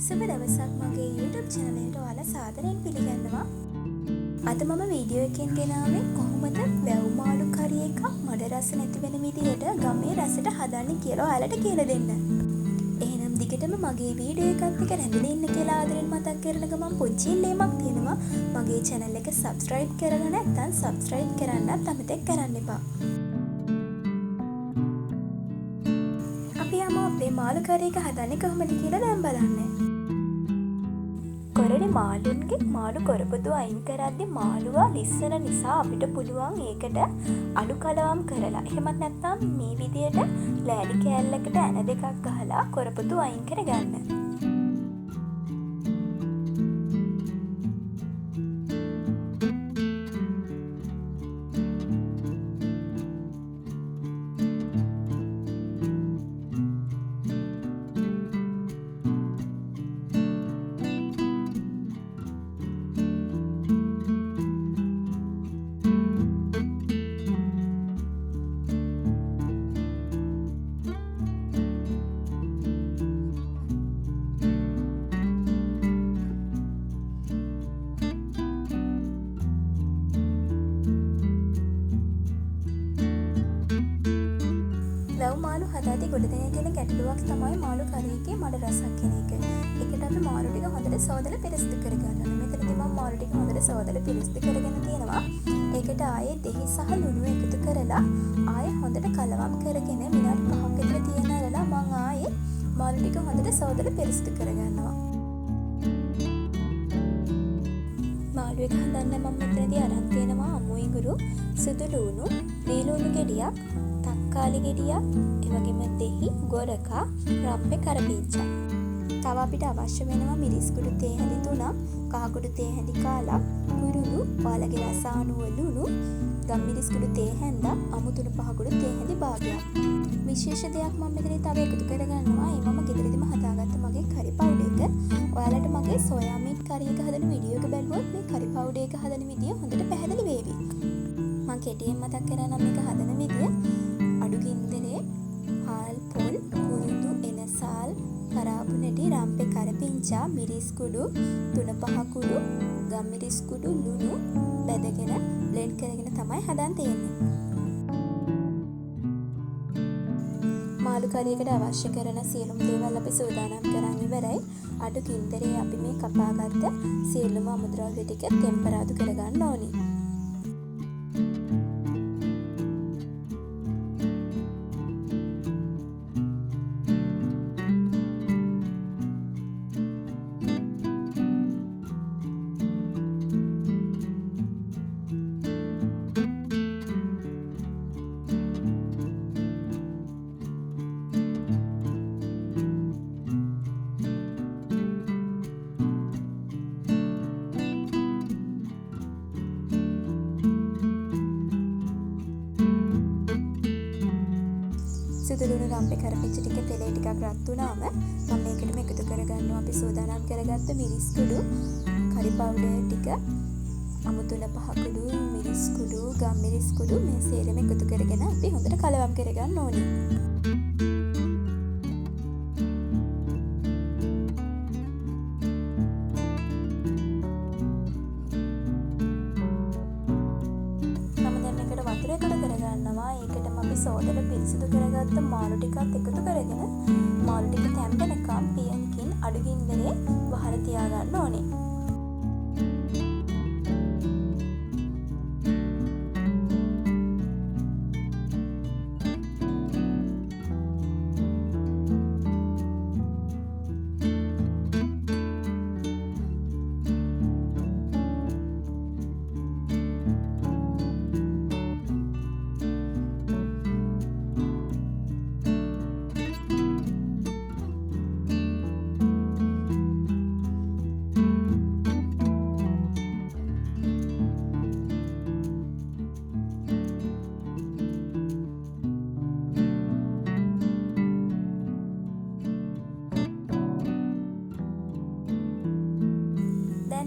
සුබ දවසක් මගේ YouTube channel එකට ඔයාලා සාදරයෙන් පිළිගන්නවා. අද මම වීඩියෝ එකෙන් ගෙනාවේ කොහොමද වැව් මාළු කරි එක මඩ රස නැති වෙන විදිහට ගමේ රසට හදන්නේ කියලා ඔයාලට කියලා දෙන්න. එහෙනම් දිගටම මගේ වීඩියෝ එකත් එක්ක රැඳිලා ඉන්න කියලා ආදරෙන් මතක් කරන ගමන් පුංචි ඉල්ලීමක් තියෙනවා. මගේ channel එක subscribe කරලා නැත්නම් subscribe කරන්නත් අමතක කරන්න එපා. අපි යමු අපේ මාළු කරි එක හදන්නේ කොහොමද කියලා දැන් බලන්න. කොරේ මාළුන්ගේ මාළු කොරපොතු අයින් කරද්දී මාළුවා ලිස්සන නිසා අපිට පුළුවන් ඒකට අලු කලවම් කරලා එහෙමත් නැත්නම් මේ විදියට ලෑලි කෑල්ලකට ඇන දෙකක් ගහලා කොරපොතු අයින් කරගන්න. වැව් මාළු හදාදී ගොඩ දෙනෙක් ගැටලුවක් තමයි මාළු කරි එකේ මඩ රසක් කියන එක. ඒකට අපි මාළු ටික හොඳට සෝදලා පිරිසිදු කරගන්න ඕනේ. මෙතනදී මම මාළු ටික හොඳට සෝදලා පිරිසිදු කරගෙන තියෙනවා. ඒකට ආයේ දෙහි සහ ලුණු එකතු කරලා ආයේ හොඳට කලවම් කරගෙන විනාඩි 5ක් විතර තියනරලා මම ආයේ මාළු ටික හොඳට සෝදලා පිරිසිදු කරගන්නවා. මාළු එක හදන්න මම මෙතනදී අරන් තියෙනවා අමු ඉඟුරු, සුදු ලුණු, දීලුණු ගෙඩියක්, තක්කාලි ගෙඩියක්, එවැගේම දෙහි, ගොරක, රම්පේ කරපිංචා. තව අපිට අවශ්‍ය වෙනවා මිරිස් කුඩු තේ හැඳි 3ක්, කහ කුඩු තේ හැඳි කාලක්, කුරුළු, ඔයාලගේ රස අනුව ලුණු, ගම් මිරිස් කුඩු තේ හැඳ, අමු 3-5 කුඩු තේ හැඳි භාගයක්. විශේෂ දෙයක් මම මෙතන තව එකතු කරගන්නවා. ඒ මම ගෙදරදීම හදාගත්ත මගේ කරි පවුඩර් එක. ඔයාලට මගේ සෝයා මීට් කරි එක හදන වීඩියෝ එක බැලුවොත් මේ කරි පවුඩර් එක හදන විදිය හොඳට පැහැදිලි වේවි. මම කෙටියෙන් මතක් කරනම් මේක හදන විදිය අඩු ගින්දරේ හාල් පොල් කුරුඳු එනසාල් කරාබු නැටි රම්පේ කරපිංචා මිරිස් කුඩු 3-5 කුඩු ගම් මිරිස් කුඩු ලුණු බෙදගෙන බ්ලෙන්ඩ් කරගෙන තමයි හදන් තියෙන්නේ. මාළු කරි එකට අවශ්‍ය කරන සියලුම දේවල් අපි සූදානම් කරන් ඉවරයි. අඩු ගින්දරේ අපි මේ කපාගත්ත සියලුම අමුද්‍රව්‍ය ටික ටෙම්පරාදු කරගන්න ඕනේ. සුදු ලුණු රම්පේ කරපිංචා ටික තෙලේ ටිකක් රත් වුණාම මම මේකටම එකතු කරගන්නවා අපි සූදානම් කරගත්ත මිරිස් කුඩු, කරි පවුඩර් ටික, අමු 3-5 කුඩු මිරිස් කුඩු, ගම් මිරිස් කුඩු මේ සේරම එකතු කරගෙන අපි හොඳට කලවම් කරගන්න ඕනේ. වතුර එකතු කරගන්නවා. ඒකටම අපි සෝදලා පිරිසිදු කරගත්ත මාළු ටිකත් එකතු කරගෙන මාළු ටික තැම්බෙනකම් පියන්කින් අඩු ගින්දරේ වහලා තියාගන්න ඕනේ.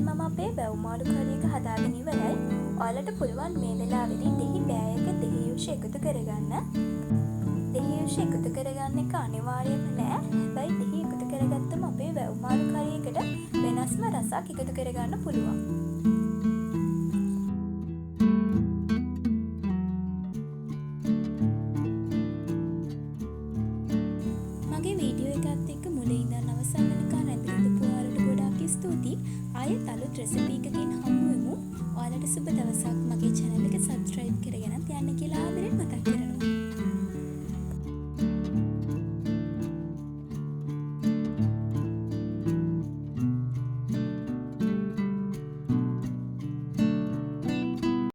මම අපේ වැව් මාළු කරි එක හදාගෙන ඉවරයි. ඔයාලට පුළුවන් මේ වෙලාවේදී දෙහි බෑයක දෙහි යුෂ එකතු කරගන්න. දෙහි යුෂ එකතු කරගන්න එක අනිවාර්යම නෑ. හැබැයි දෙහි එකතු කරගත්තම අපේ වැව් මාළු කරි කොටසක් එකතු කරගන්න පුළුවන්. මගේ වීඩියෝ එකත් එක්ක මුලින් ඉඳන් අවසන් වෙනකන් රැඳී ඉඳපු ඔයාලට ගොඩාක් ස්තුතියි. ආයෙත් අලුත් රෙසිපි එකකින් හමු වෙමු. ඔයාලට සුබ දවසක්. මගේ channel එක subscribe කරගෙනත් යන්න කියලා ආදරෙන් මතක් කරනවා.